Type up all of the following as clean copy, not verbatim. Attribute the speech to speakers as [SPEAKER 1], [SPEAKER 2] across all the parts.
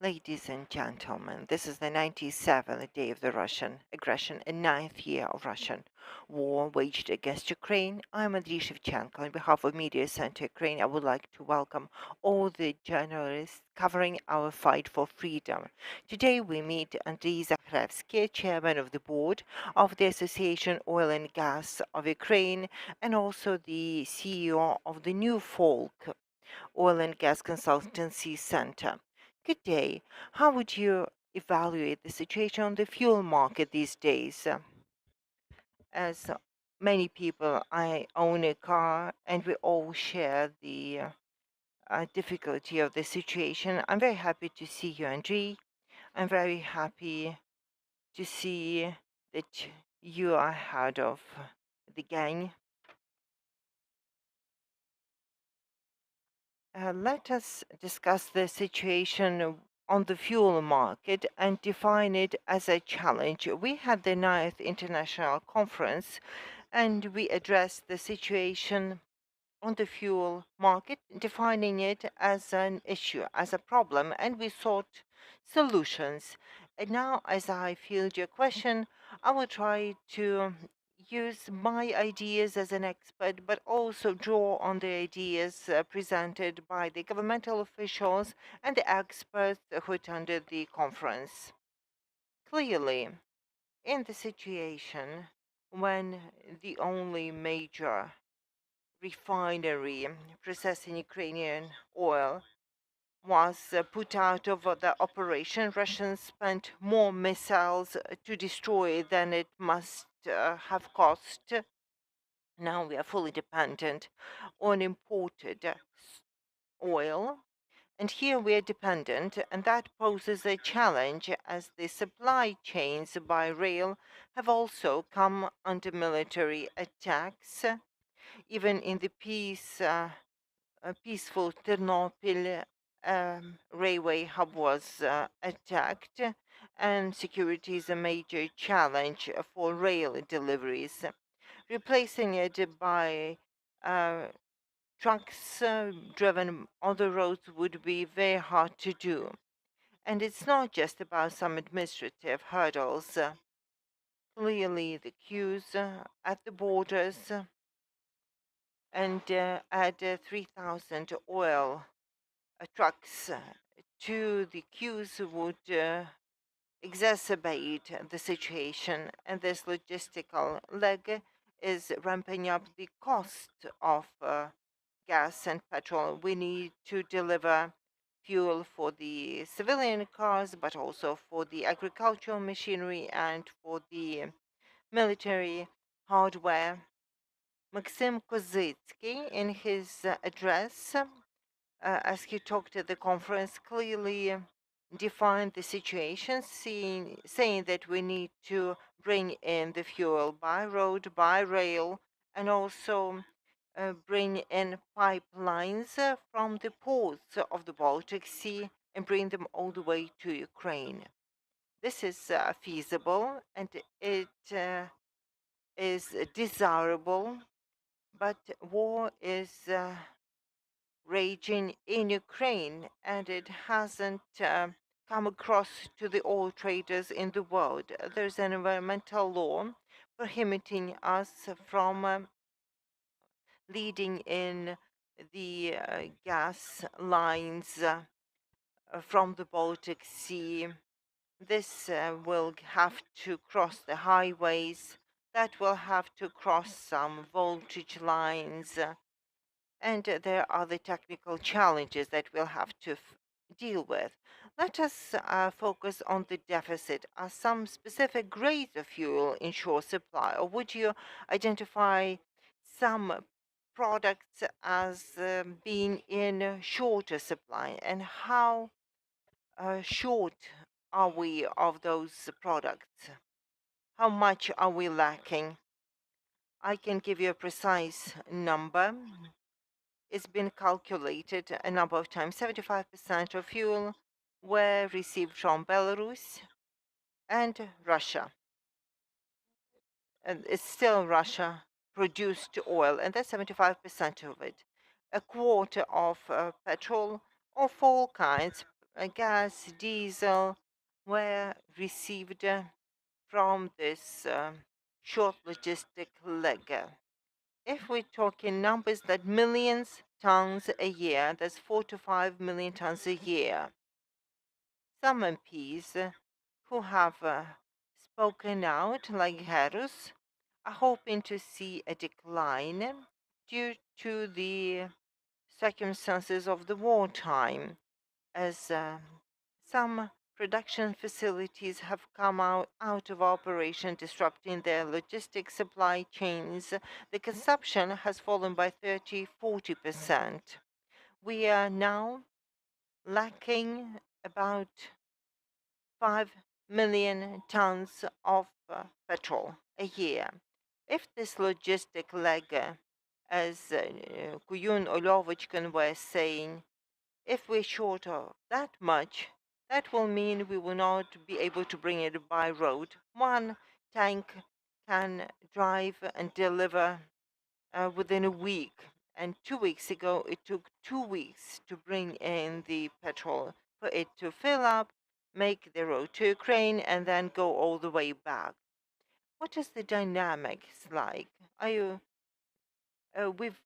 [SPEAKER 1] Ladies and gentlemen, this is the 97th day of the Russian aggression and 9th year of Russian war waged against Ukraine. I'm Andrii. On behalf of Media Center Ukraine, I would like to welcome all the journalists covering our fight for freedom. Today we meet Andrii Zakrevskyi, chairman of the board of the Association Oil and Gas of Ukraine, and also the CEO of the Newfolk Oil and Gas Consultancy Center. Good day. How would you evaluate the situation on the fuel market these days? As many people, I own a car and we all share the difficulty of the situation. I'm very happy to see you, Andrii. I'm very happy to see that you are ahead of the gang. Let us discuss the situation on the fuel market and define it as a challenge. We had the 9th International Conference and we addressed the situation on the fuel market, defining it as an issue, as a problem, and we sought solutions. And now, as I field your question, I will try to use my ideas as an expert, but also draw on the ideas presented by the governmental officials and the experts who attended the conference. Clearly, in the situation when the only major refinery processing Ukrainian oil was put out of the operation, Russians spent more missiles to destroy it than it must have cost. Now we are fully dependent on imported oil. And here we are dependent, and that poses a challenge as the supply chains by rail have also come under military attacks. Even in the peaceful Ternopil railway hub was attacked, and security is a major challenge for rail deliveries. Replacing it by trucks driven on the roads would be very hard to do. And it's not just about some administrative hurdles. Clearly, the queues at the borders and add 3,000 oil trucks to the queues would exacerbate the situation, and this logistical leg is ramping up the cost of gas and petrol. We need to deliver fuel for the civilian cars, but also for the agricultural machinery and for the military hardware. Maksym Kozytskyy, in his address, as he talked at the conference, clearly defined the situation, saying that we need to bring in the fuel by road, by rail, and also bring in pipelines from the ports of the Baltic Sea and bring them all the way to Ukraine. This is feasible and it is desirable, but war is raging in Ukraine and it hasn't come across to the oil traders in the world. There's an environmental law prohibiting us from leading in the gas lines from the Baltic Sea. This will have to cross the highways, that will have to cross some voltage lines, and there are the technical challenges that we'll have to deal with. Let us focus on the deficit. Are some specific grades of fuel in short supply, or would you identify some products as being in shorter supply, and how short are we of those products? How much are we lacking? I can give you a precise number. It's been calculated a number of times. 75% of fuel were received from Belarus and Russia. And it's still Russia produced oil, and that's 75% of it. A quarter of petrol of all kinds, gas, diesel were received from this short logistic leg. If we talk in numbers, that millions tons a year, that's 4 to 5 million tons a year. Some MPs who have spoken out, like Harris, are hoping to see a decline due to the circumstances of the wartime, as some production facilities have come out of operation, disrupting their logistic supply chains. The consumption has fallen by 30–40%. We are now lacking about 5 million tons of petrol a year. If this logistic leg, as Kuyun Olovechkin was saying, if we're short of that much, that will mean we will not be able to bring it by road. One tank can drive and deliver within a week. And 2 weeks ago, it took 2 weeks to bring in the petrol for it to fill up, make the road to Ukraine, and then go all the way back. What is the dynamics like? Are you we've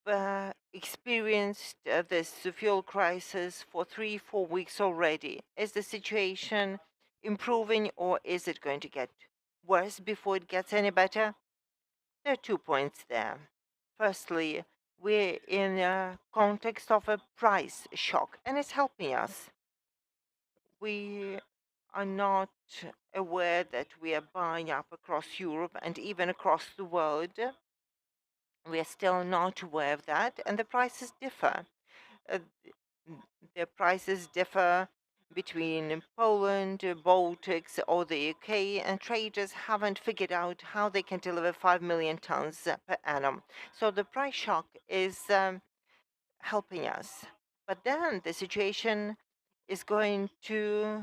[SPEAKER 1] experienced this fuel crisis for 3–4 weeks already. Is the situation improving, or is it going to get worse before it gets any better? There are 2 points there. Firstly, we're in a context of a price shock, and it's helping us. We are not aware that we are buying up across Europe and even across the world. We are still not aware of that, and the prices differ. Uh, the prices differ between Poland, Baltics, or the UK, and traders haven't figured out how they can deliver 5 million tons per annum. So the price shock is helping us. But then the situation is going to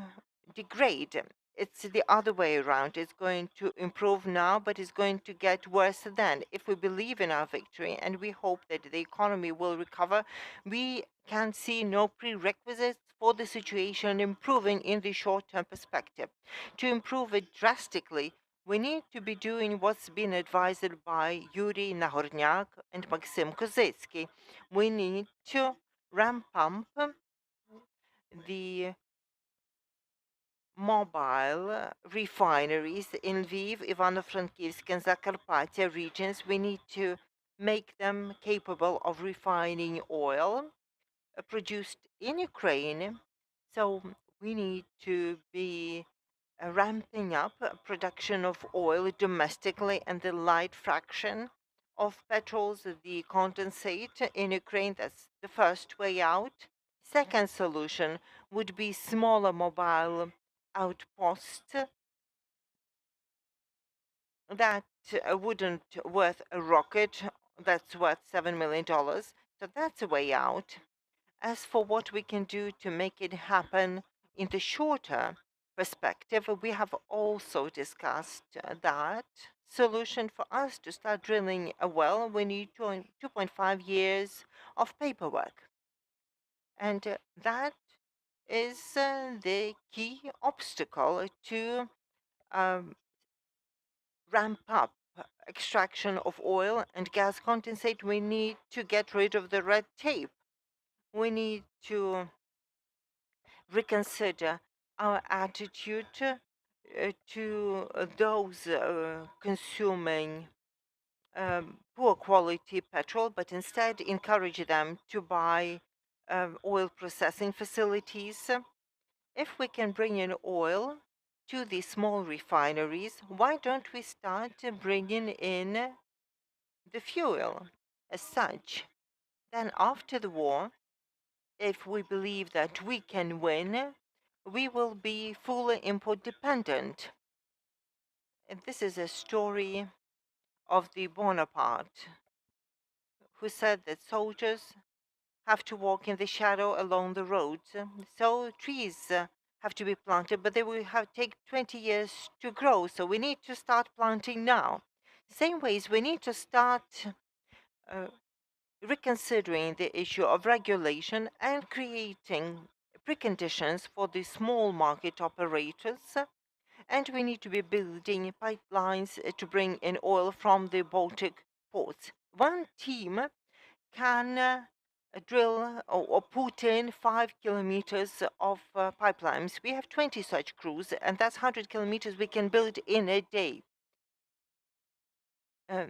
[SPEAKER 1] degrade. It's the other way around. It's going to improve now, but it's going to get worse then. If we believe in our victory and we hope that the economy will recover, we can see no prerequisites for the situation improving in the short term perspective. To improve it drastically, we need to be doing what's been advised by Yuri Nahornyak and Maksym Kozytskyy. We need to ramp up the mobile refineries in Lviv, Ivano-Frankivsk, and Zakarpattia regions. We need to make them capable of refining oil produced in Ukraine. So we need to be ramping up production of oil domestically, and the light fraction of petrols, the condensate in Ukraine. That's the first way out. Second solution would be smaller mobile outposts that wouldn't worth a rocket. That's worth $7 million. So that's a way out. As for what we can do to make it happen in the shorter perspective, we have also discussed that solution for us to start drilling a well, we need 2.5 years of paperwork. And that is the key obstacle to um, ramp up extraction of oil and gas condensate. We need to get rid of the red tape. We need to reconsider our attitude to those consuming poor quality petrol, but instead encourage them to buy oil processing facilities. If we can bring in oil to these small refineries, why don't we start bringing in the fuel as such? Then, after the war, if we believe that we can win, we will be fully import dependent. And this is a story of the Bonaparte, who said that soldiers have to walk in the shadow along the roads. So trees have to be planted, but they will have take 20 years to grow. So we need to start planting now. Same ways, we need to start uh, reconsidering the issue of regulation and creating preconditions for the small market operators, and we need to be building pipelines to bring in oil from the Baltic ports. One team can drill or put in 5 kilometers of pipelines. We have 20 such crews, and that's 100 kilometers we can build in a day. Uh,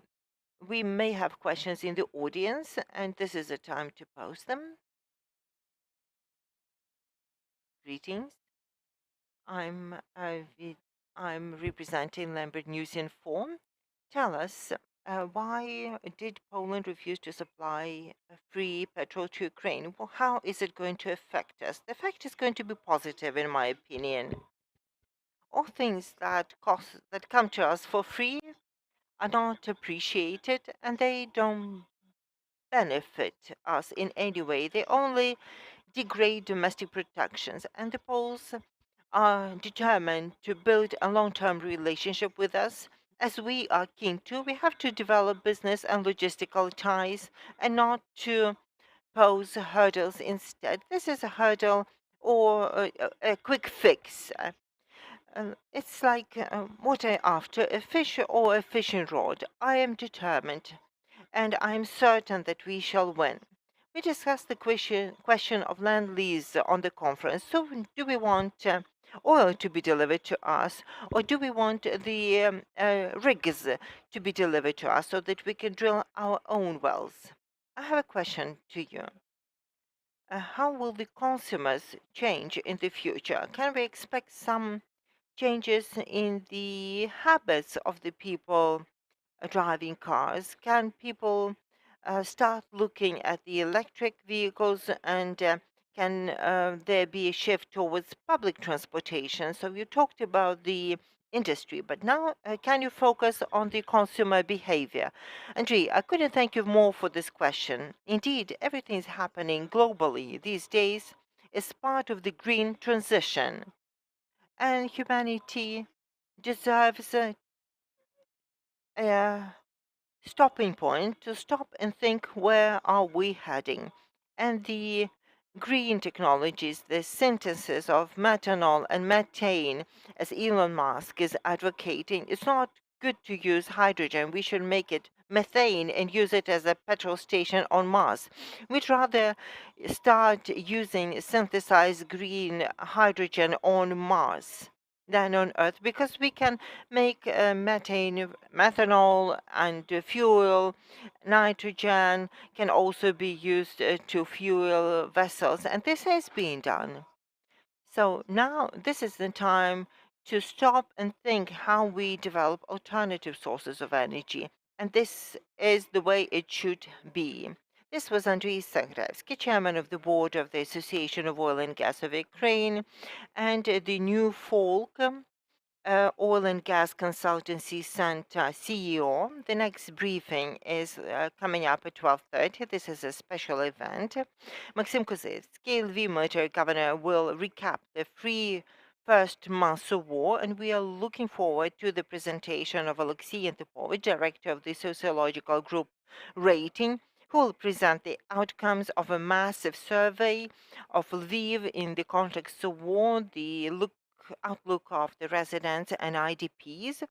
[SPEAKER 1] we may have questions in the audience, and this is a time to post them. Greetings. I'm I'm representing Lambert News Inform. Tell us, why did Poland refuse to supply free petrol to Ukraine? Well, how is it going to affect us? The effect is going to be positive, in my opinion. All things that come to us for free are not appreciated, and they don't benefit us in any way. They only degrade domestic protections, and the Poles are determined to build a long-term relationship with us, as we are keen to. We have to develop business and logistical ties and not to pose hurdles instead. This is a hurdle or a quick fix. It's like water after a fish or a fishing rod. I am determined, and I am certain that we shall win. We discussed the question of land lease on the conference. So, do we want oil to be delivered to us, or do we want the rigs to be delivered to us so that we can drill our own wells? I have a question to you. How will the consumers change in the future? Can we expect some changes in the habits of the people driving cars? Can people start looking at the electric vehicles, and can there be a shift towards public transportation? So you talked about the industry, but now can you focus on the consumer behavior? Andrii, I couldn't thank you more for this question. Indeed, everything is happening globally these days as part of the green transition, and humanity deserves a stopping point to stop and think, where are we heading? And the green technologies, the synthesis of methanol and methane, as Elon Musk is advocating, it's not good to use hydrogen. We should make it methane and use it as a petrol station on Mars. We'd rather start using synthesized green hydrogen on Mars than on Earth, because we can make methanol and fuel. Nitrogen can also be used to fuel vessels, and this is being done. So now this is the time to stop and think how we develop alternative sources of energy, and this is the way it should be. This was Andrii Zakrevskyi, chairman of the board of the Association of Oil and Gas of Ukraine, and the Newfolk Oil and Gas Consultancy Center CEO. The next briefing is coming up at 12:30. This is a special event. Maksym Kozytskyy, Lviv military governor, will recap the first months of war, and we are looking forward to the presentation of Oleksii Antypovych, director of the sociological group Rating, who will present the outcomes of a massive survey of Lviv in the context of war, the outlook of the residents and IDPs.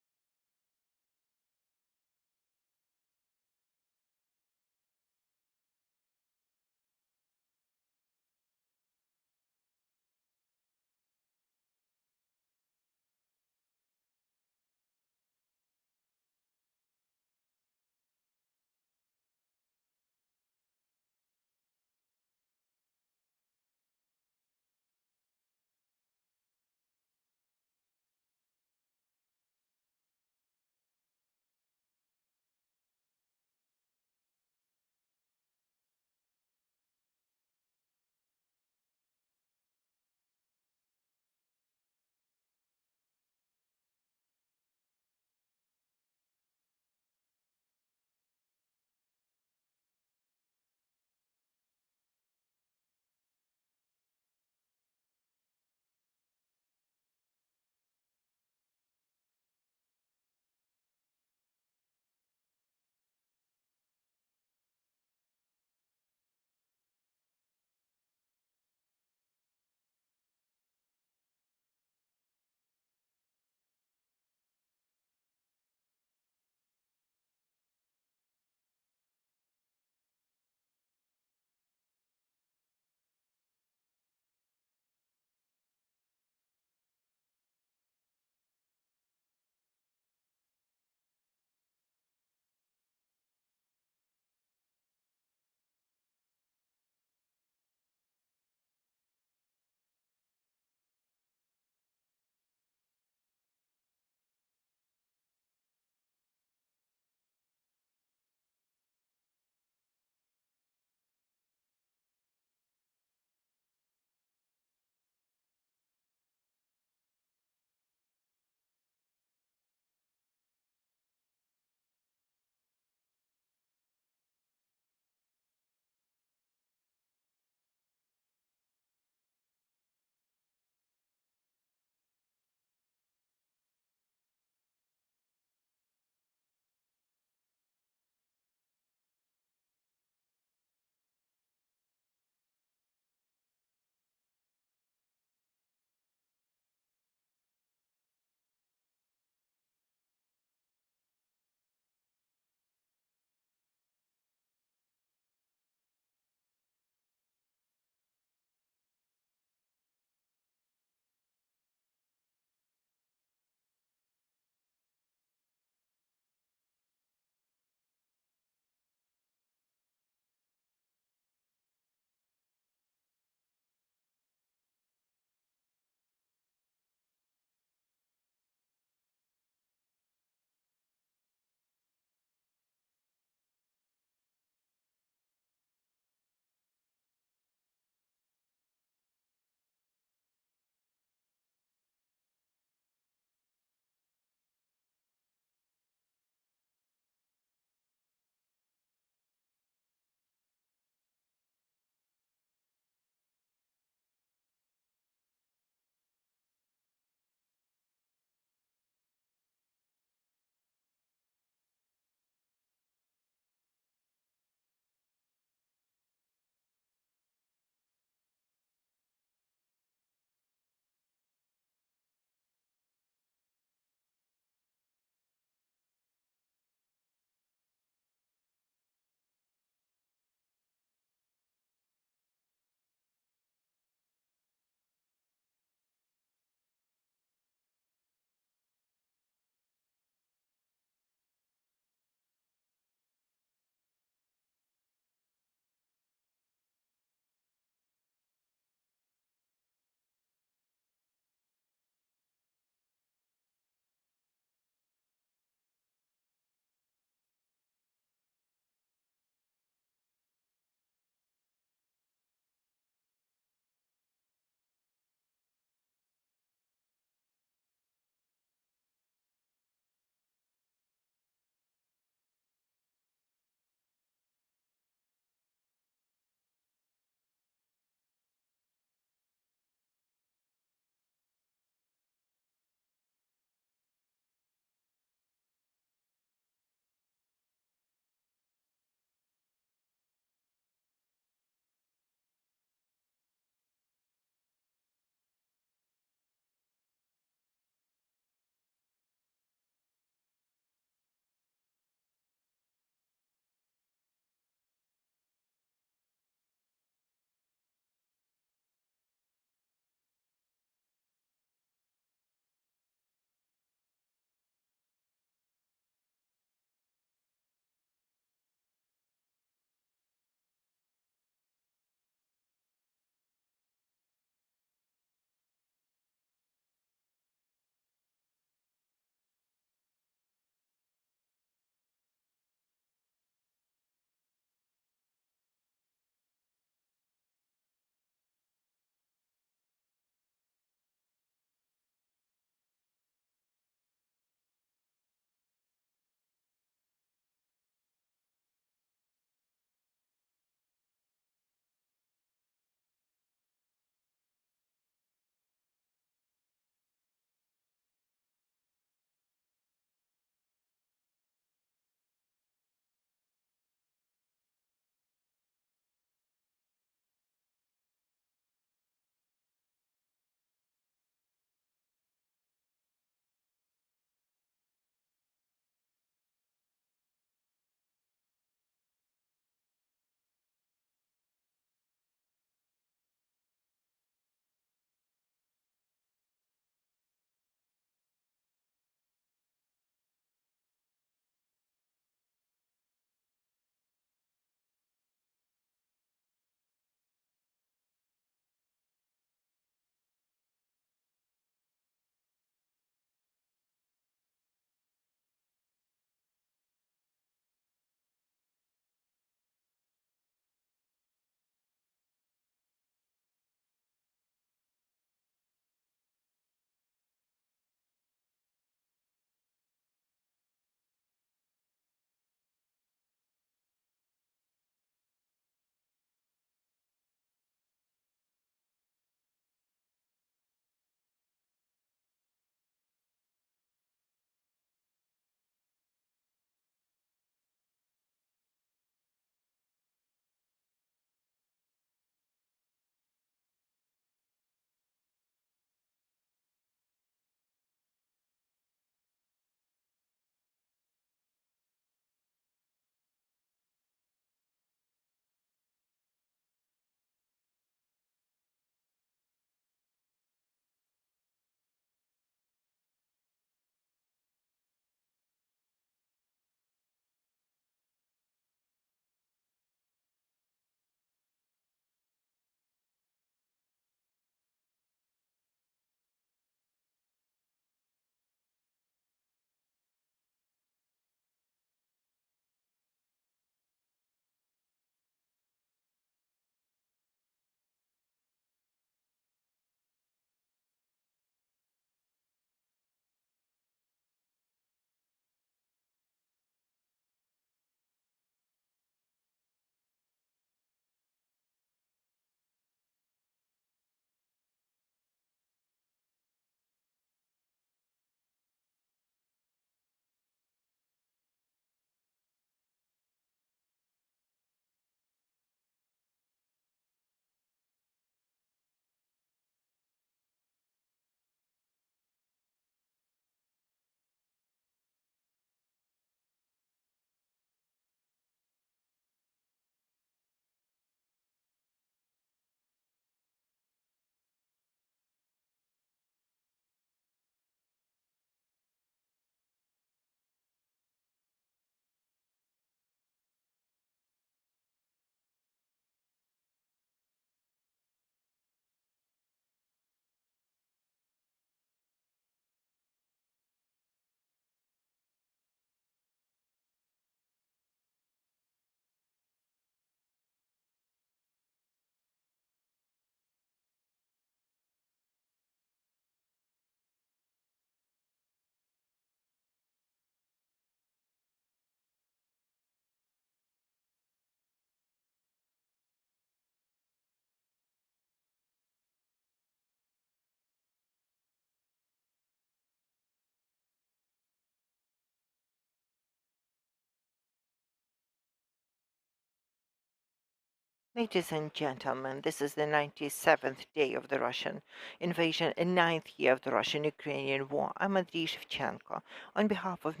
[SPEAKER 1] Ladies and gentlemen, this is the 97th day of the Russian invasion and 9th year of the Russian-Ukrainian war. I'm Andrii Shevchenko. On behalf of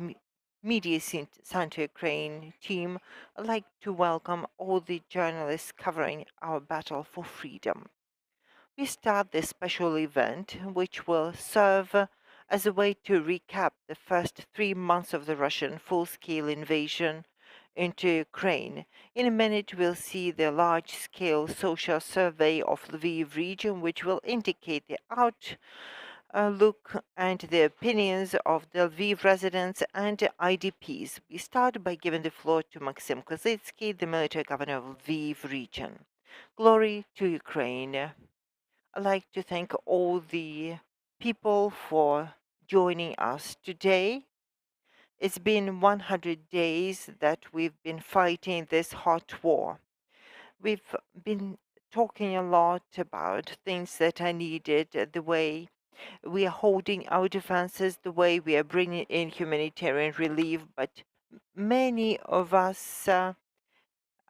[SPEAKER 1] Media Center Ukraine team, I'd like to welcome all the journalists covering our battle for freedom. We start this special event, which will serve as a way to recap the first 3 months of the Russian full-scale invasion into Ukraine. In a minute, we'll see the large-scale social survey of Lviv region, which will indicate the outlook and the opinions of the Lviv residents and IDPs. We start by giving the floor to Maksym Kozytskyy, the military governor of Lviv region. Glory to Ukraine. I'd like to thank all the people for joining us today. It's been 100 days that we've been fighting this hot war. We've been talking a lot about things that are needed, the way we are holding our defenses, the way we are bringing in humanitarian relief, but many of us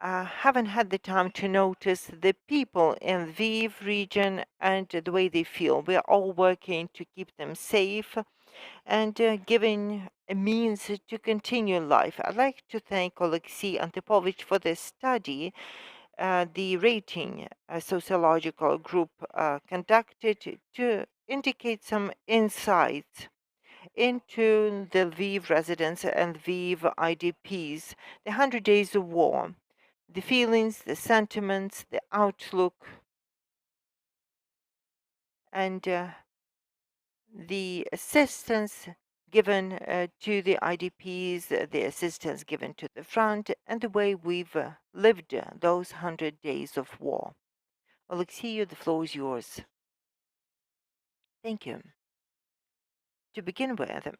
[SPEAKER 1] haven't had the time to notice the people in the Lviv region and the way they feel. We are all working to keep them safe and giving a means to continue life. I'd like to thank Oleksii Antypovych for this study. The rating sociological group conducted to indicate some insights into the Lviv residents and Lviv IDPs, the 100 days of war, the feelings, the sentiments, the outlook, and the assistance given to the IDPs, the assistance given to the front, and the way we've lived those 100 days of war. Oleksii, the floor is yours. Thank you. To begin with,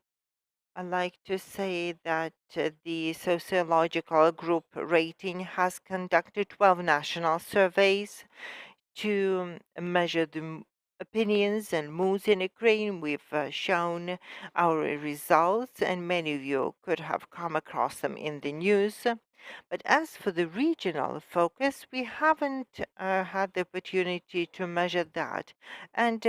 [SPEAKER 1] I'd like to say that the sociological group rating has conducted 12 national surveys to measure the opinions and moods in Ukraine. We've shown our results, and many of you could have come across them in the news. But as for the regional focus, we haven't had the opportunity to measure that. And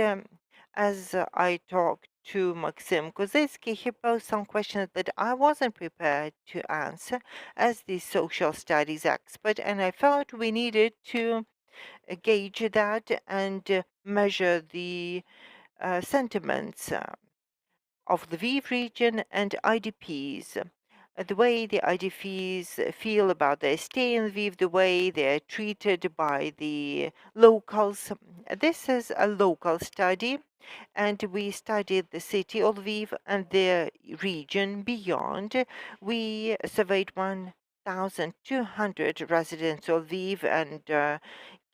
[SPEAKER 1] as I talked to Maksym Kozytskyy, he posed some questions that I wasn't prepared to answer as the social studies expert, and I felt we needed to gauge that and measure the sentiments of the Lviv region and IDPs. The way the IDPs feel about their stay in Lviv, the way they're treated by the locals. This is a local study, and we studied the city of Lviv and the region beyond. We surveyed 1,200 residents of Lviv and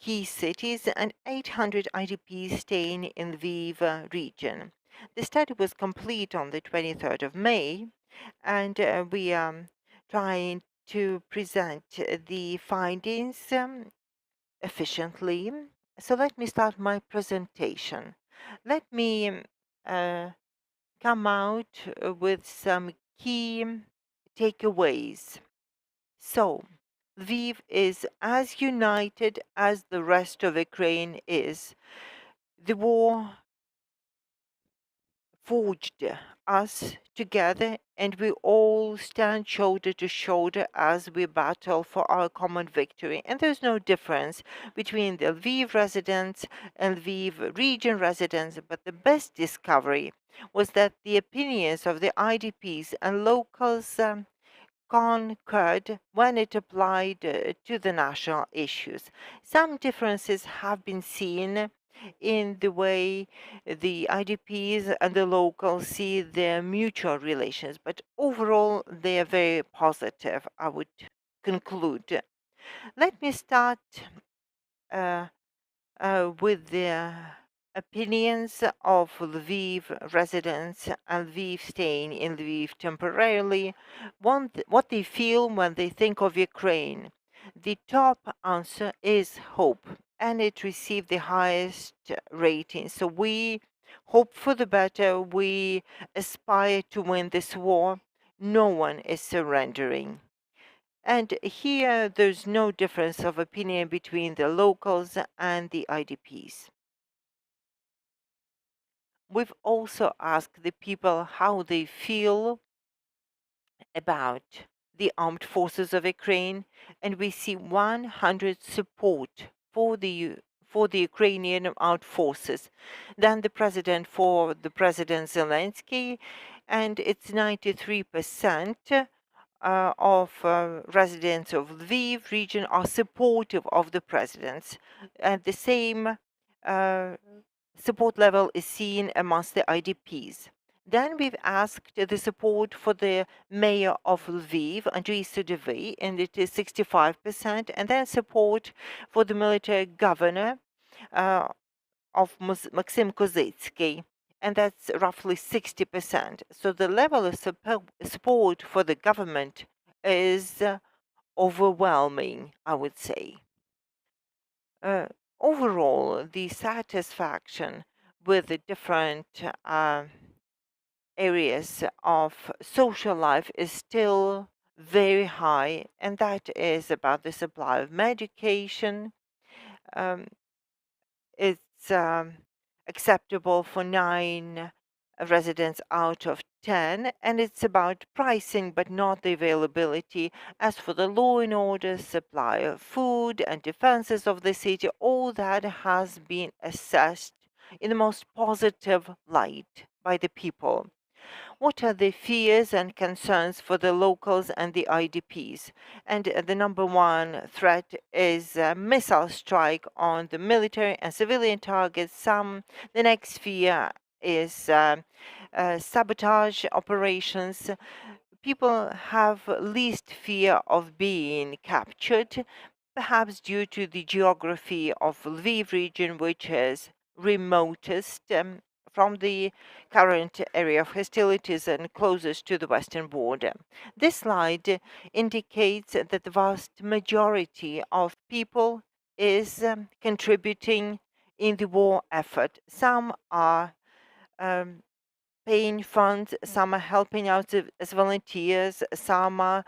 [SPEAKER 1] key cities and 800 IDPs staying in Lviv region. The study was complete on the 23rd of May, and we are trying to present the findings efficiently. So let me start my presentation. Let me uh, come out with some key takeaways. So, Lviv is as united as the rest of Ukraine is. The war forged us together, and we all stand shoulder to shoulder as we battle for our common victory. And there's no difference between the Lviv residents and Lviv region residents, but the best discovery was that the opinions of the IDPs and locals concurred when it applied to the national issues. Some differences have been seen in the way the IDPs and the locals see their mutual relations, but overall they are very positive, I would conclude. Let me start uh, with the opinions of Lviv residents and Lviv staying in Lviv temporarily, what they feel when they think of Ukraine. The top answer is hope, and it received the highest rating. So we hope for the better. We aspire to win this war. No one is surrendering. And here there's no difference of opinion between the locals and the IDPs. We've also asked the people how they feel about the armed forces of Ukraine, and we see 100 support for the Ukrainian armed forces. Then the president for the President Zelensky, and it's 93% of residents of Lviv region are supportive of the presidents, and the same uh, support level is seen amongst the IDPs. Then we've asked the support for the mayor of Lviv, Andrii, and it is 65%, and then support for the military governor uh, of Maksym Kozytskyy, and that's roughly 60%. So the level of support for the government is overwhelming, I would say. Uh, Overall, the satisfaction with the different areas of social life is still very high, and that is about the supply of medication. Um, it's acceptable for 9 residents out of 10, and it's about pricing but not the availability. As for the law and order, supply of food and defenses of the city, all that has been assessed in the most positive light by the people. What are the fears and concerns for the locals and the IDPs? And the number one threat is a missile strike on the military and civilian targets. The next fear is sabotage operations. People have least fear of being captured, perhaps due to the geography of Lviv region, which is remotest from the current area of hostilities and closest to the western border. This slide indicates that the vast majority of people is contributing in the war effort. Some are um, paying funds, some are helping out as volunteers, some are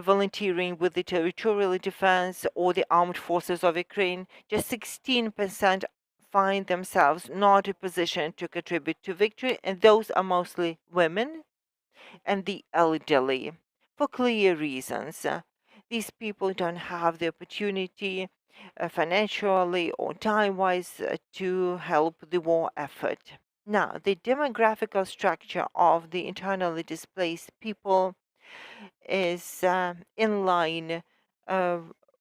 [SPEAKER 1] volunteering with the territorial defense or the armed forces of Ukraine. Just 16% find themselves not in a position to contribute to victory, and those are mostly women and the elderly for clear reasons. These people don't have the opportunity financially or time-wise to help the war effort. Now, the demographical structure of the internally displaced people is in line uh,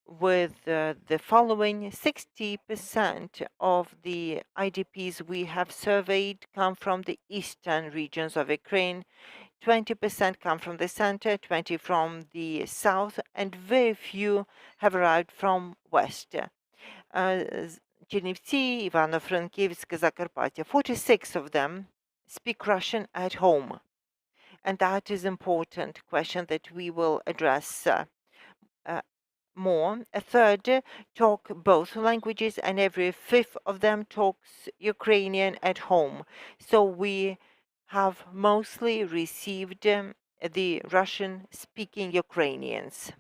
[SPEAKER 1] with the following. 60% of the IDPs we have surveyed come from the eastern regions of Ukraine, 20% come from the center, 20 from the south, and very few have arrived from west. Чернівці, Ivano-Frankivsk, Zakarpattia, 46 of them speak Russian at home. And that is important question that we will address uh, more. A third talk both languages, and every fifth of them talks Ukrainian at home. So we have mostly received the Russian-speaking Ukrainians.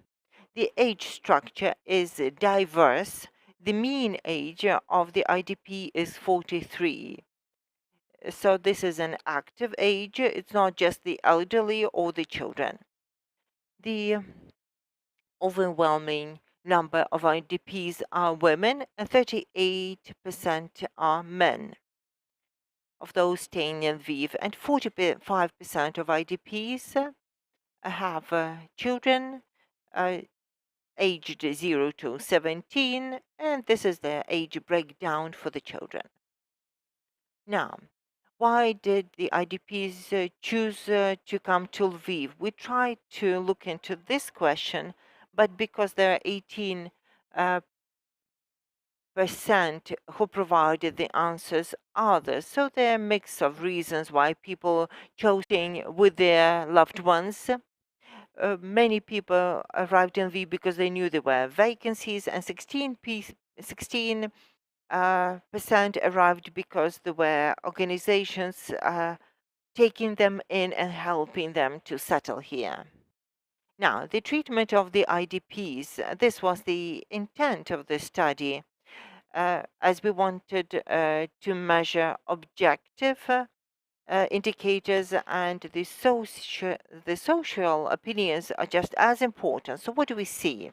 [SPEAKER 1] The age structure is diverse. The mean age of the IDP is 43. So this is an active age. It's not just the elderly or the children. The overwhelming number of IDPs are women, and 38% are men of those staying in Lviv, and 45% of IDPs have children aged 0 to 17, and this is the age breakdown for the children. Now, why did the IDPs choose to come to Lviv? We tried to look into this question, but because there are 18% who provided the answers others, so there are a mix of reasons why people chose staying with their loved ones. Many people arrived in Lviv because they knew there were vacancies, and 16% arrived because there were organizations taking them in and helping them to settle here. Now, the treatment of the IDPs, this was the intent of the study, as we wanted to measure objective indicators, and the social opinions are just as important. So what do we see?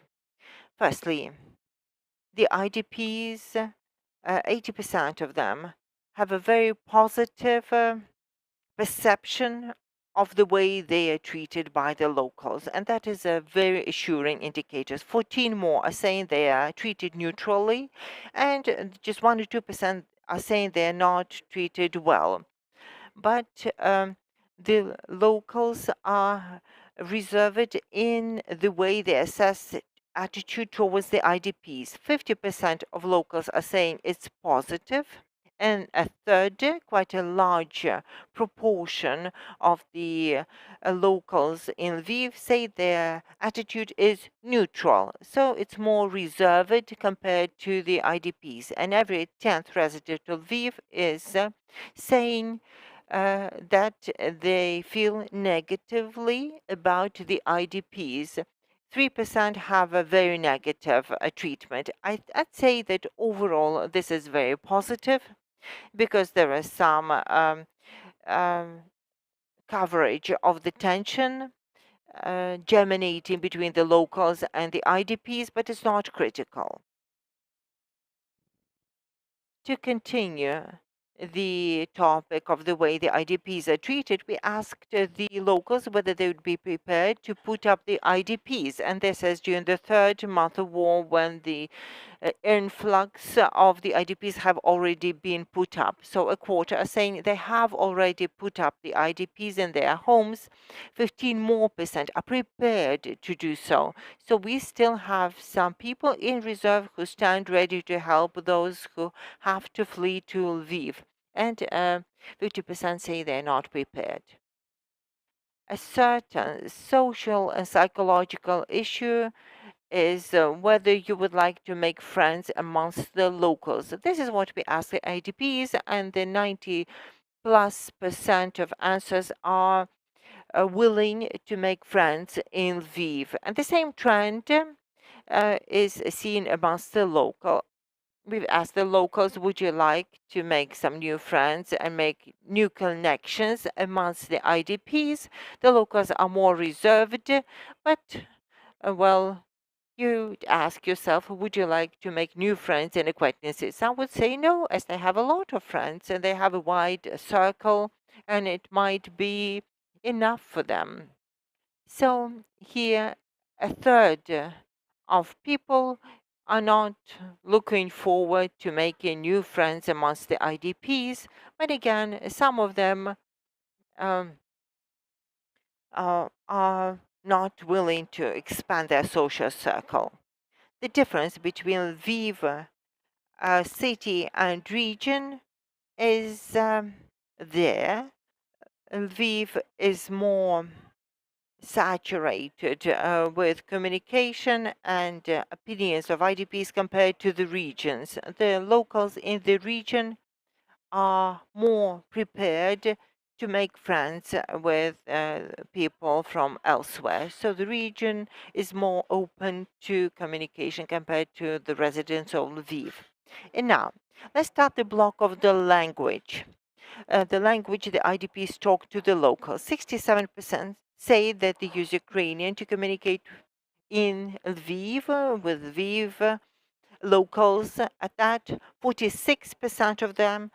[SPEAKER 1] Firstly, the IDPs, 80% of them have a very positive perception of the way they are treated by the locals, and that is a very assuring indicator. 14 more are saying they are treated neutrally, and just 1 or 2% are saying they are not treated well. But the locals are reserved in the way they assess attitude towards the IDPs. 50% of locals are saying it's positive, and a third, quite a large proportion of the locals in Lviv say their attitude is neutral. So it's more reserved compared to the IDPs. And every 10th resident of Lviv is saying that they feel negatively about the IDPs. 3% have a very negative treatment. I'd say that overall this is very positive, because there is some um, coverage of the tension germinating between the locals and the IDPs, but it's not critical. To continue the topic of the way the IDPs are treated, we asked the locals whether they would be prepared to put up the IDPs. And this is during the third month of war, when the influx of the IDPs have already been put up. So a quarter are saying they have already put up the IDPs in their homes. 15% more are prepared to do so. So we still have some people in reserve who stand ready to help those who have to flee to Lviv. And 50% say they're not prepared. A certain social and psychological issue is whether you would like to make friends amongst the locals. This is what we ask the IDPs, and the 90+% of answers are willing to make friends in Lviv. And the same trend is seen amongst the local. We've asked the locals, would you like to make some new friends and make new connections amongst the IDPs? The locals are more reserved, but well, you'd ask yourself, would you like to make new friends and acquaintances? Some would say no, as they have a lot of friends and they have a wide circle, and it might be enough for them. So here, a third of people are not looking forward to making new friends amongst the IDPs, but again, some of them um, are not willing to expand their social circle. The difference between Lviv city and region is there. Lviv is more saturated with communication and opinions of IDPs compared to the regions. The locals in the region are more prepared to make friends with people from elsewhere. So the region is more open to communication compared to the residents of Lviv. And now, let's start the block of the language. The language the IDPs talk to the locals. 67% say that they use Ukrainian to communicate in Lviv with Lviv locals. At that, 46% of them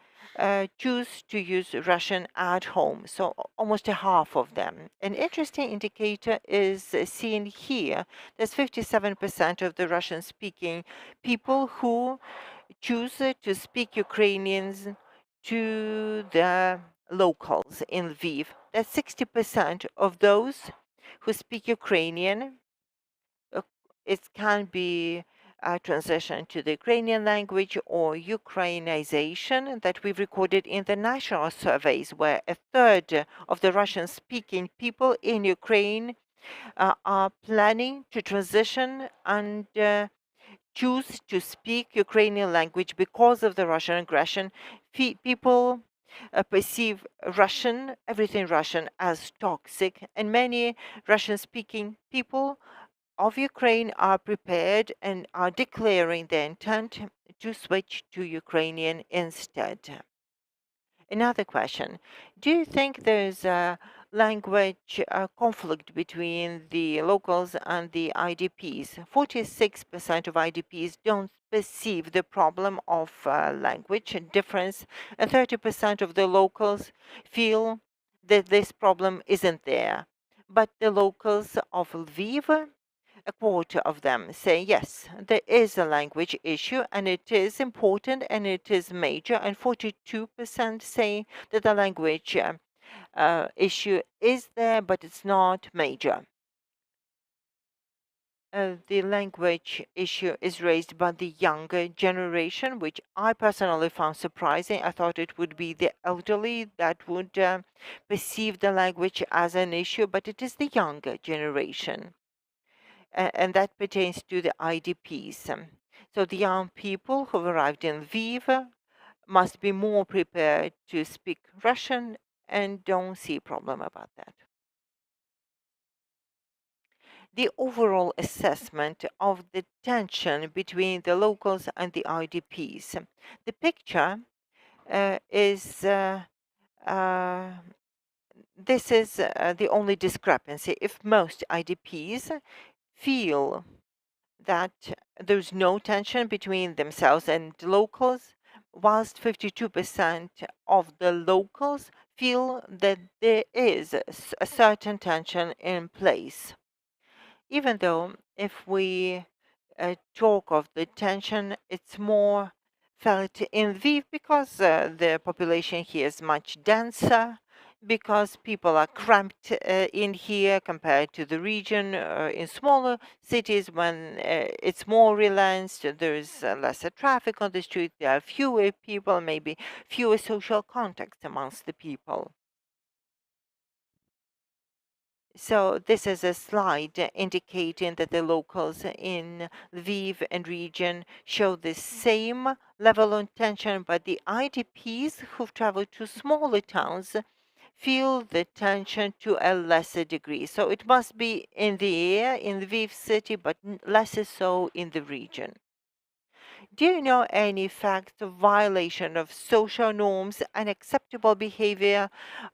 [SPEAKER 1] choose to use Russian at home, so almost a half of them. An interesting indicator is seen here. There's 57% of the Russian-speaking people who choose to speak Ukrainians to the locals in Lviv. That's 60% of those who speak Ukrainian. It can be a transition to the Ukrainian language or Ukrainization that we've recorded in the national surveys, where a third of the Russian-speaking people in Ukraine are planning to transition and choose to speak Ukrainian language because of the Russian aggression. People perceive Russian, everything Russian, as toxic, and many Russian-speaking people of Ukraine are prepared and are declaring their intent to switch to Ukrainian instead. Another question. Do you think there's a language conflict between the locals and the IDPs? 46% of IDPs don't perceive the problem of language difference, and 30% of the locals feel that this problem isn't there. But the locals of Lviv, a quarter of them say yes, there is a language issue and it is important and it is major, and 42% say that the language issue is there but it's not major. The language issue is raised by the younger generation, which I personally found surprising. I thought it would be the elderly that would perceive the language as an issue, but it is the younger generation. And that pertains to the IDPs. So the young people who've arrived in Lviv must be more prepared to speak Russian and don't see a problem about that. The overall assessment of the tension between the locals and the IDPs. The picture is this is the only discrepancy. If most IDPs feel that there's no tension between themselves and locals, whilst 52% of the locals feel that there is a certain tension in place. Even though if we talk of the tension, it's more felt in Lviv because the population here is much denser, because people are cramped in here compared to the region. In smaller cities, when it's more relaxed, there's lesser traffic on the street, there are fewer people, maybe fewer social contacts amongst the people. So this is a slide indicating that the locals in Lviv and region show the same level of tension, but the IDPs who've traveled to smaller towns feel the tension to a lesser degree. So it must be in the air in Lviv city, but less so in the region. Do you know any facts of violation of social norms and acceptable behavior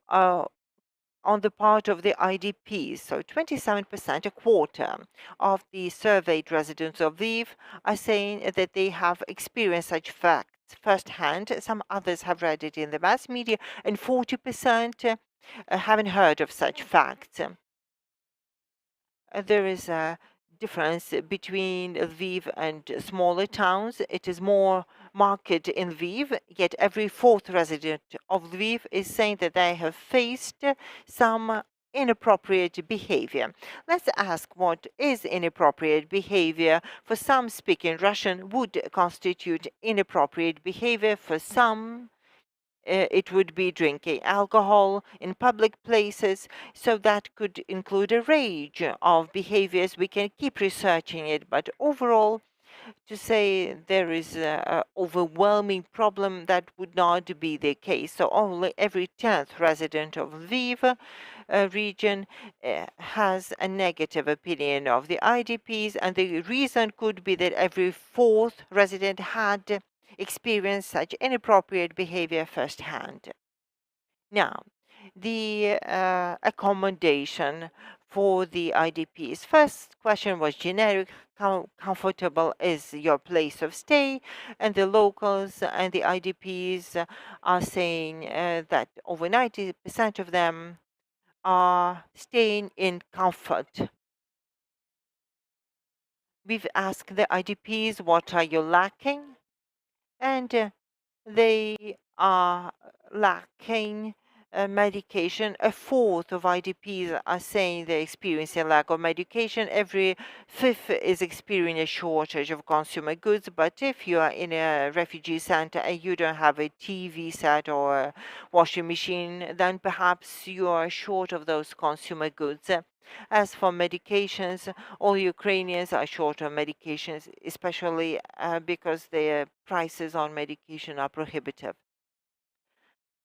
[SPEAKER 1] on the part of the IDPs? So 27%, a quarter of the surveyed residents of Lviv, are saying that they have experienced such facts firsthand. Some others have read it in the mass media, and 40% haven't heard of such facts. There is a difference between Lviv and smaller towns. It is more marked in Lviv, yet every fourth resident of Lviv is saying that they have faced some inappropriate behavior. Let's ask what is inappropriate behavior. For some, speaking Russian would constitute inappropriate behavior. For some, it would be drinking alcohol in public places. So that could include a range of behaviors. We can keep researching it, but overall, to say there is an overwhelming problem, that would not be the case. So only every 10th resident of Lviv region has a negative opinion of the IDPs, and the reason could be that every fourth resident had experienced such inappropriate behavior firsthand. Now, the accommodation for the IDPs. First question was generic. How comfortable is your place of stay? And the locals and the IDPs are saying that over 90% of them are staying in comfort. We've asked the IDPs, what are you lacking? And they are lacking medication. A fourth of IDPs are saying they're experiencing lack of medication. Every fifth is experiencing a shortage of consumer goods. But if you are in a refugee center and you don't have a TV set or a washing machine, then perhaps you are short of those consumer goods. As for medications, all Ukrainians are short on medications, especially because their prices on medication are prohibitive.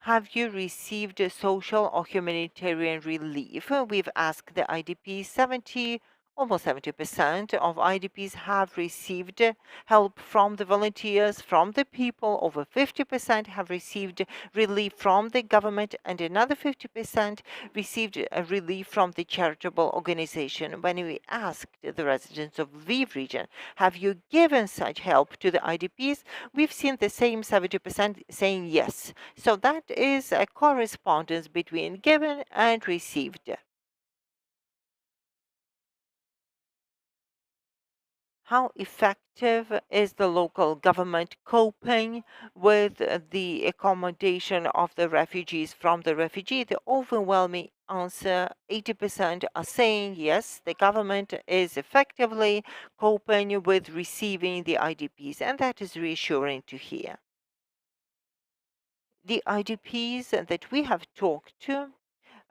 [SPEAKER 1] have you received social or humanitarian relief? We've asked the IDPs. Almost 70% of IDPs have received help from the volunteers, from the people. Over 50% have received relief from the government, and another 50% received a relief from the charitable organization. When we asked the residents of Lviv region, have you given such help to the IDPs? We've seen the same 70% saying yes. So that is a correspondence between given and received. How effective is the local government coping with the accommodation of the refugees from the refugee? The overwhelming answer, 80% are saying yes, the government is effectively coping with receiving the IDPs, and that is reassuring to hear. The IDPs that we have talked to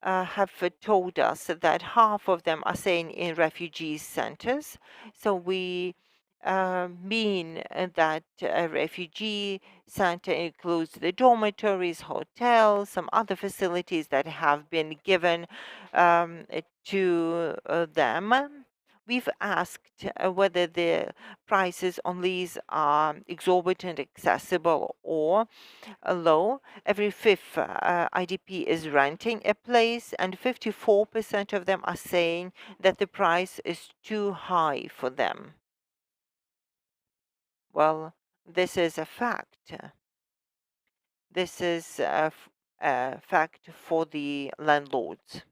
[SPEAKER 1] have told us that half of them are staying in refugee centers. So we mean that a refugee center includes the dormitories, hotels, some other facilities that have been given to them. We've asked whether the prices on these are exorbitant, accessible, or low. Every fifth IDP is renting a place, and 54% of them are saying that the price is too high for them. Well, this is a fact. This is a fact for the landlords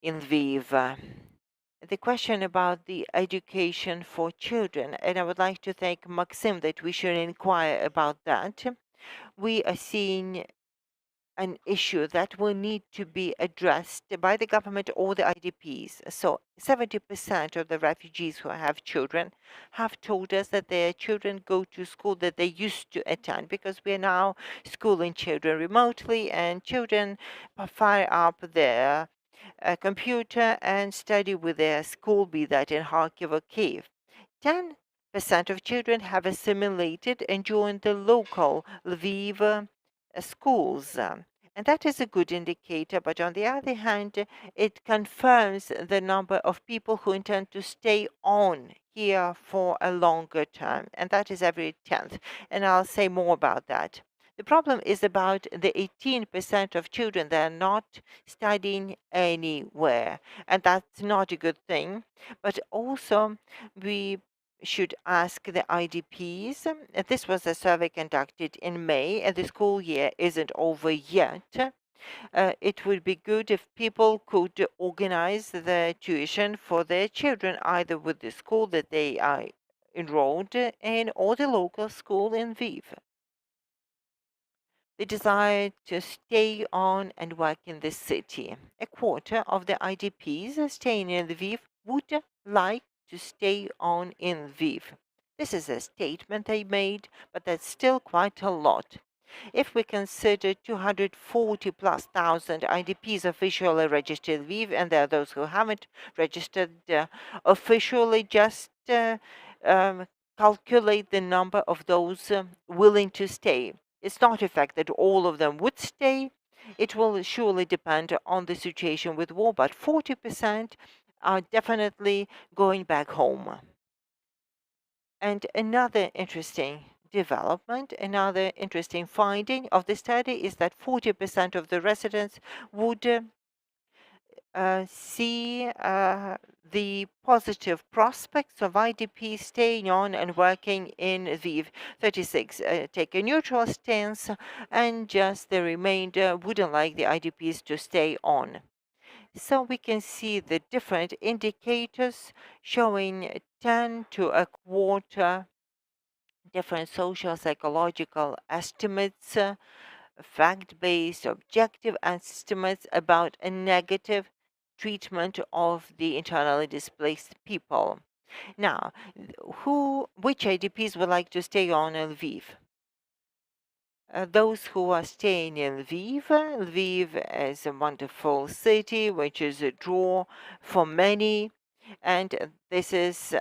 [SPEAKER 1] in Lviv. The question about the education for children, and I would like to thank Maksym that we should inquire about that. We are seeing an issue that will need to be addressed by the government or the IDPs. So 70% of the refugees who have children have told us that their children go to school that they used to attend, because we are now schooling children remotely, and children fire up their computer and study with their school, be that in Kharkiv or Kiev. 10% of children have assimilated and joined the local Lviv schools. And that is a good indicator, but on the other hand, it confirms the number of people who intend to stay on here for a longer term, and that is every 10th. And I'll say more about that. The problem is about the 18% of children that are not studying anywhere, and that's not a good thing. But also, we should ask the IDPs. This was a survey conducted in May, and the school year isn't over yet. It would be good if people could organize the tuition for their children, either with the school that they are enrolled in or the local school in Lviv. The desire to stay on and work in the city. A quarter of the IDPs staying in Lviv would like to stay on in Lviv. This is a statement they made, but that's still quite a lot. If we consider 240 plus thousand IDPs officially registered in Lviv, and there are those who haven't registered officially, just calculate the number of those willing to stay. It's not a fact that all of them would stay. It will surely depend on the situation with war, but 40% are definitely going back home. And another interesting development, another interesting finding of the study is that 40% of the residents would see the positive prospects of IDP staying on and working in Lviv. 36 take a neutral stance, and just the remainder wouldn't like the IDPs to stay on. So we can see the different indicators showing 10 to a quarter different social psychological estimates, fact-based objective estimates about a negative treatment of the internally displaced people. Now, which IDPs would like to stay on in Lviv? Those who are staying in Lviv. Lviv is a wonderful city, which is a draw for many, and this is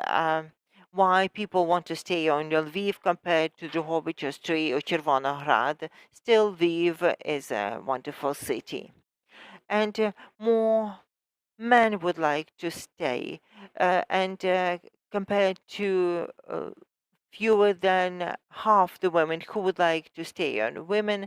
[SPEAKER 1] why people want to stay on Lviv compared to Drohobych or Chervonograd. Still, Lviv is a wonderful city. And more men would like to stay, and compared to fewer than half the women who would like to stay on. Women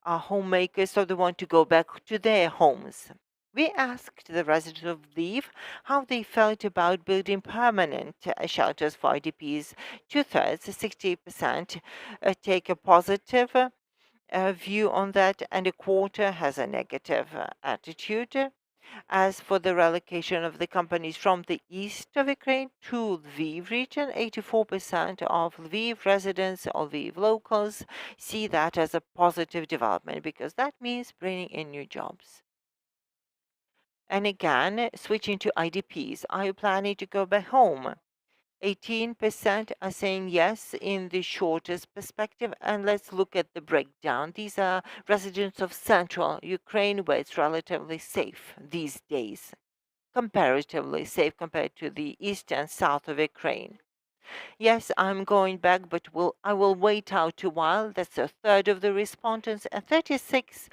[SPEAKER 1] are homemakers, so they want to go back to their homes. We asked the residents of Lviv how they felt about building permanent shelters for IDPs. Two-thirds, 60%, take a positive view on that, and a quarter has a negative attitude. As for the relocation of the companies from the east of Ukraine to Lviv region, 84% of Lviv residents or Lviv locals see that as a positive development because that means bringing in new jobs. And again, switching to IDPs, are you planning to go back home? 18% are saying yes in the shortest perspective. And let's look at the breakdown. These are residents of central Ukraine where it's relatively safe these days, comparatively safe compared to the east and south of Ukraine. Yes, I'm going back, but I will wait out a while. That's a third of the respondents, and 36%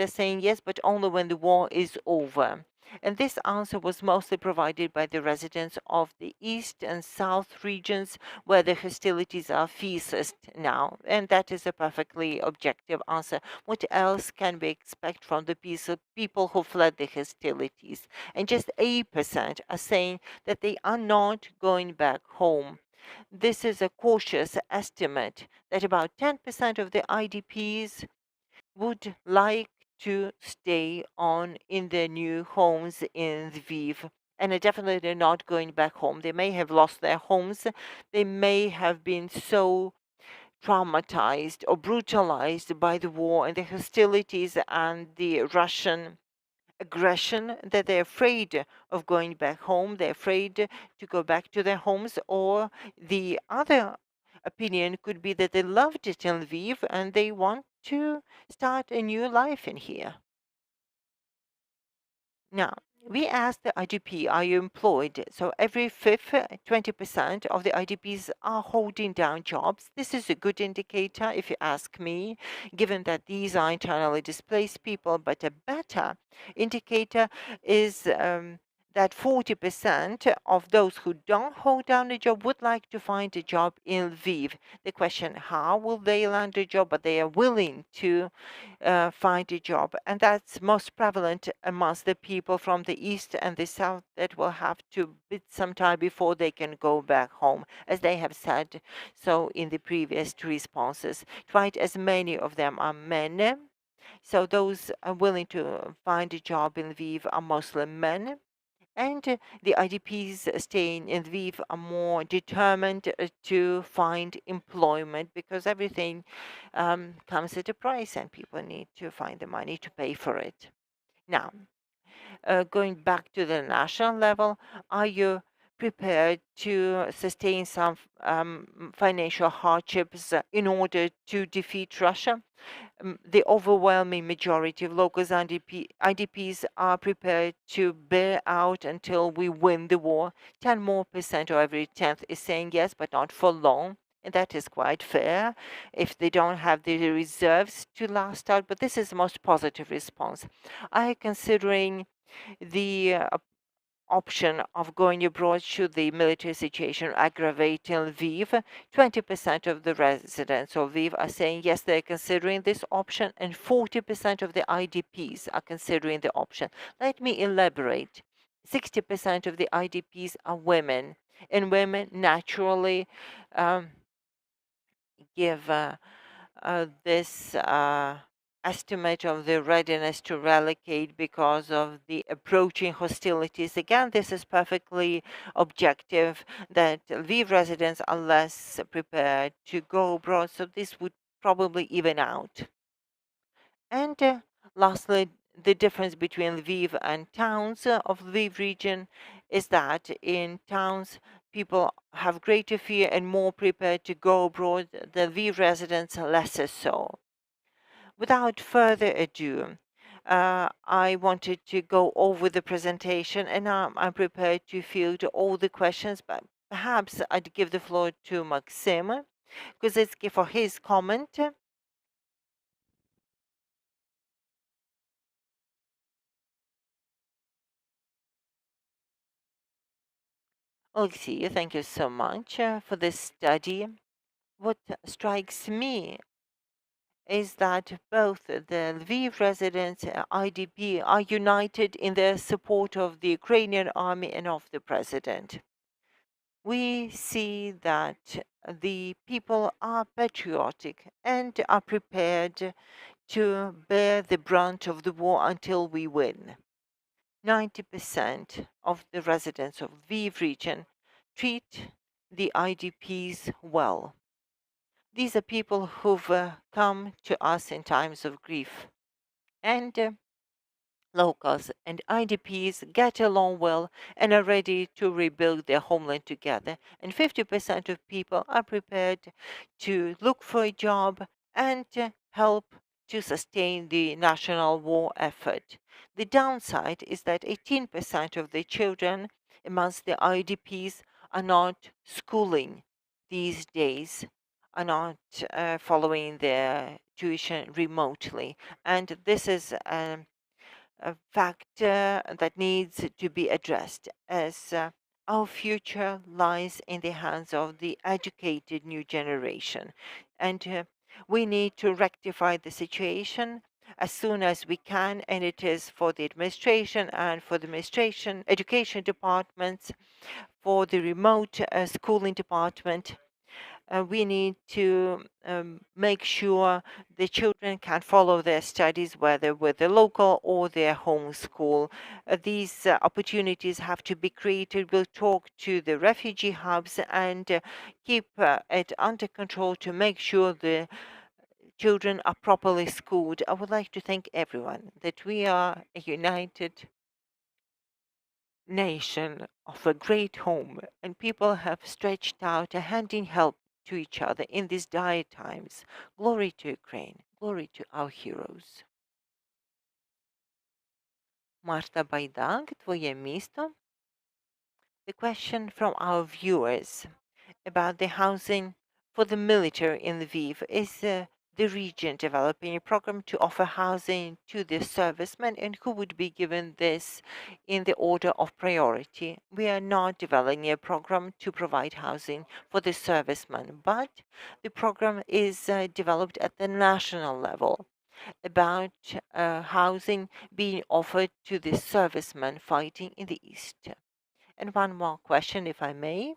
[SPEAKER 1] are saying yes, but only when the war is over. And this answer was mostly provided by the residents of the east and south regions where the hostilities are fiercest now. And that is a perfectly objective answer. What else can we expect from the people who fled the hostilities? And just 8% are saying that they are not going back home. This is a cautious estimate that about 10% of the IDPs would like to stay on in their new homes in Lviv and are definitely not going back home. They may have lost their homes. They may have been so traumatized or brutalized by the war and the hostilities and the Russian aggression that they're afraid of going back home. They're afraid to go back to their homes. Or the other opinion could be that they loved it in Lviv and they want to start a new life in here. Now, we asked the IDP, are you employed? So every fifth, 20% of the IDPs are holding down jobs. This is a good indicator, if you ask me, given that these are internally displaced people. But a better indicator is that 40% of those who don't hold down a job would like to find a job in Lviv. The question, how will they land a job? But they are willing to find a job. And that's most prevalent amongst the people from the east and the south that will have to bid some time before they can go back home, as they have said so in the previous two responses. Quite as many of them are men. So those are willing to find a job in Lviv are mostly men. And the IDPs staying in Lviv are more determined to find employment because everything comes at a price and people need to find the money to pay for it. Now, going back to the national level, are you prepared to sustain some financial hardships in order to defeat Russia? The overwhelming majority of locals IDPs are prepared to bear out until we win the war. 10% more or every 10th is saying yes, but not for long. And that is quite fair if they don't have the reserves to last out. But this is the most positive response. I considering the option of going abroad should the military situation aggravate in Lviv. 20% of the residents of Lviv are saying yes, they're considering this option, and 40% of the IDPs are considering the option. Let me elaborate. 60% of the IDPs are women, and women naturally give this estimate of the readiness to relocate because of the approaching hostilities. Again, this is perfectly objective that Lviv residents are less prepared to go abroad, so this would probably even out. And lastly, the difference between Lviv and towns of Lviv region is that in towns, people have greater fear and more prepared to go abroad. The Lviv residents are lesser so. Without further ado, I wanted to go over the presentation and I'm prepared to field all the questions, but Perhaps I'd give the floor to Maksym Kozytskyy for his comment. Oleksii, thank you so much for this study. What strikes me is that both the Lviv residents and IDP are united in their support of the Ukrainian army and of the president. We see that the people are patriotic and are prepared to bear the brunt of the war until we win. 90% of the residents of Lviv region treat the IDPs well. These are people who've come to us in times of grief. And locals and IDPs get along well and are ready to rebuild their homeland together. And 50% of people are prepared to look for a job and help to sustain the national war effort. The downside is that 18% of the children amongst the IDPs are not schooling these days, are not following their tuition remotely. And this is a factor that needs to be addressed, as our future lies in the hands of the educated new generation. And we need to rectify the situation as soon as we can, and it is for the administration and for the administration, education departments, for the remote schooling department. We need to make sure the children can follow their studies, whether with the local or their home school. These opportunities have to be created. We'll talk to the refugee hubs and keep it under control to make sure the children are properly schooled. I would like to thank everyone that we are a united nation of a great home, and people have stretched out a hand in help to each other in these dire times. Glory to Ukraine, glory to our heroes. Marta Байдаг, твоє місто. The question from our viewers about the housing for the military in Lviv. Is the region developing a program to offer housing to the servicemen, and who would be given this in the order of priority? We are not developing a program to provide housing for the servicemen, but the program is developed at the national level about housing being offered to the servicemen fighting in the east. And one more question, if I may.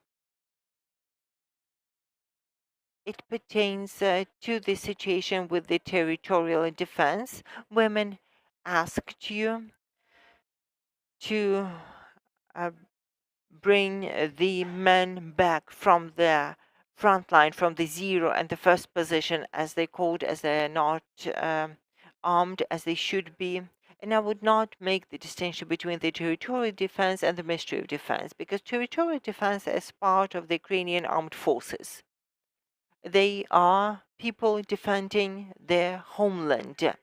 [SPEAKER 1] It pertains to the situation with the territorial defense. Women asked you to uh, bring the men back from the front line, from the zero and the first position, as they called, as they're not armed as they should be. And I would not make the distinction between the territorial defense and the Ministry of Defense, because territorial defense is part of the Ukrainian armed forces. They are people defending their homeland,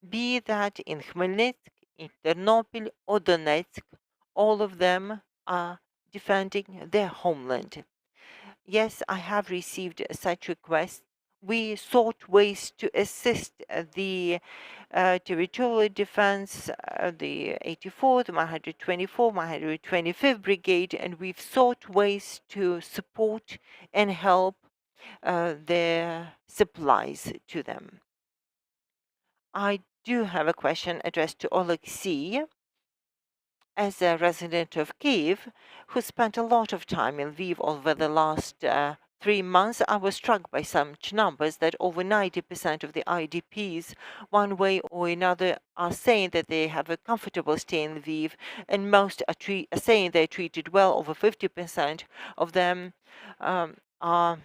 [SPEAKER 1] be that in Khmelnytsk, in Ternopil, or Donetsk. All of them are defending their homeland. Yes, I have received such requests. We sought ways to assist the territorial defense, the 84th, 124th, 125th Brigade, and we've sought ways to support and help their supplies to them. I do have a question addressed to Oleksii. As a resident of Kiev, who spent a lot of time in Lviv over the last 3 months, I was struck by such numbers that over 90% of the IDPs, one way or another, are saying that they have a comfortable stay in Lviv, and most are saying they're treated well. Over 50% of them are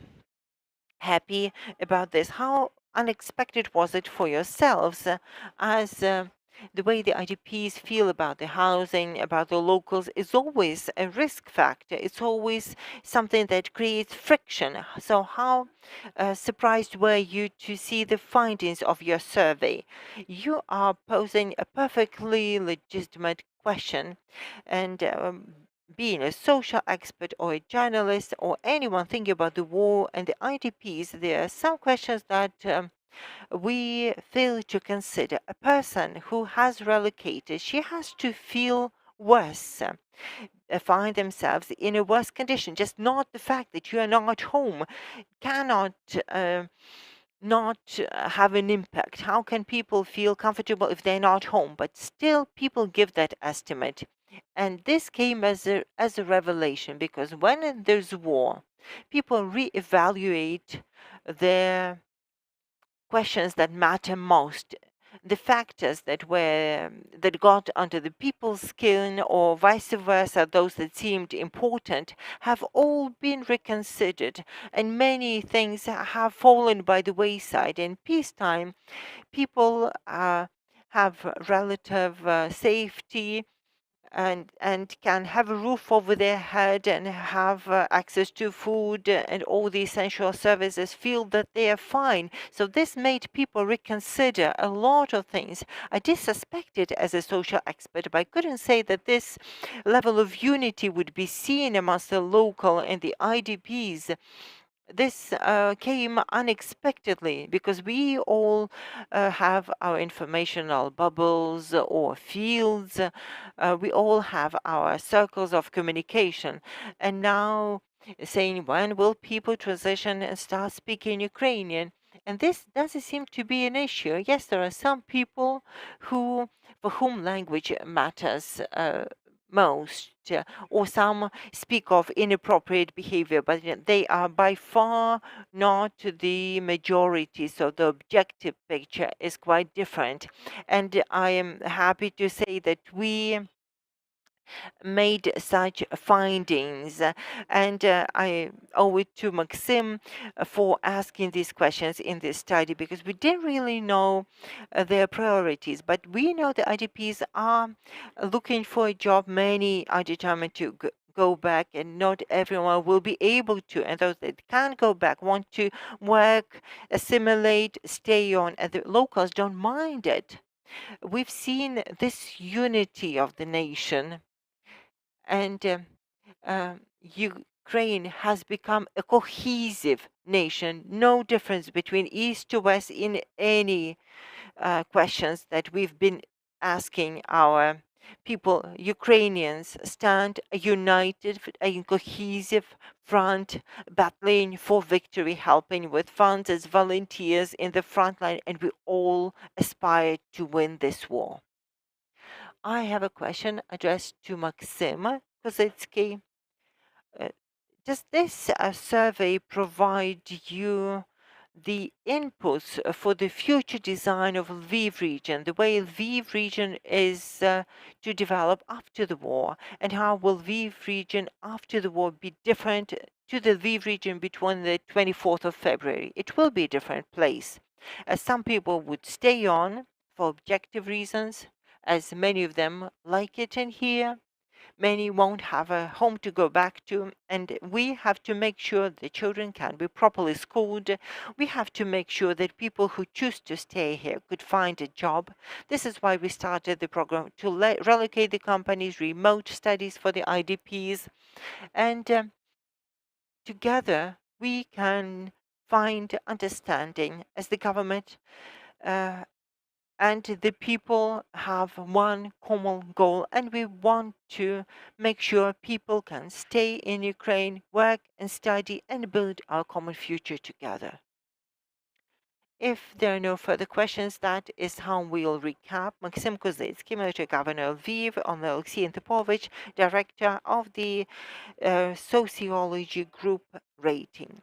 [SPEAKER 1] happy about this. How unexpected was it for yourselves, as the way the IDPs feel about the housing, about the locals, is always a risk factor. It's always something that creates friction. So how surprised were you to see the findings of your survey? You are posing a perfectly legitimate question, and being a social expert or a journalist or anyone thinking about the war and the IDPs, there are some questions that we fail to consider. A person who has relocated, she has to feel worse, find themselves in a worse condition. Just not the fact that you are not home cannot not have an impact. How can people feel comfortable if they're not home? But still, people give that estimate. And this came as a revelation because when there's war, people reevaluate their questions that matter most, the factors that got under the people's skin or vice versa, those that seemed important, have all been reconsidered, and many things have fallen by the wayside. In peacetime, people have relative safety and can have a roof over their head and have access to food and all the essential services, feel that they are fine. So this made people reconsider a lot of things. I did suspect it as a social expert, but I couldn't say that this level of unity would be seen amongst the local and the IDPs. This came unexpectedly because we all have our informational bubbles or fields. We all have our circles of communication. And now saying, when will people transition and start speaking Ukrainian? And this doesn't seem to be an issue. Yes, there are some people for whom language matters most, or some speak of inappropriate behavior, but they are by far not the majority. So the objective picture is quite different. And I am happy to say that we made such findings. And I owe it to Maksym for asking these questions in this study because we didn't really know their priorities. But we know the IDPs are looking for a job. Many are determined to go back, and not everyone will be able to. And those that can't go back want to work, assimilate, stay on, and the locals don't mind it. We've seen this unity of the nation, and Ukraine has become a cohesive nation. No difference between east to west in any questions that we've been asking our people. Ukrainians stand united in cohesive front, battling for victory, helping with funds as volunteers in the front line, and we all aspire to win this war. I have a question addressed to Maksym Kozytskyy. Uh, does this survey provide you the inputs for the future design of Lviv region, the way Lviv region is to develop after the war, and how will Lviv region after the war be different to the Lviv region between the 24th of February? It will be a different place. Some people would stay on for objective reasons, as many of them like it in here. Many won't have a home to go back to, and we have to make sure the children can be properly schooled. We have to make sure that people who choose to stay here could find a job. This is why we started the program to relocate the companies, remote studies for the IDPs, and together we can find understanding as the government uh, and the people have one common goal, and we want to make sure people can stay in Ukraine, work and study, and build our common future together. If there are no further questions, that is how we'll recap. Maksym Kozytskyy, military governor of Lviv, Oleksii Antypovych, director of the Sociology group rating.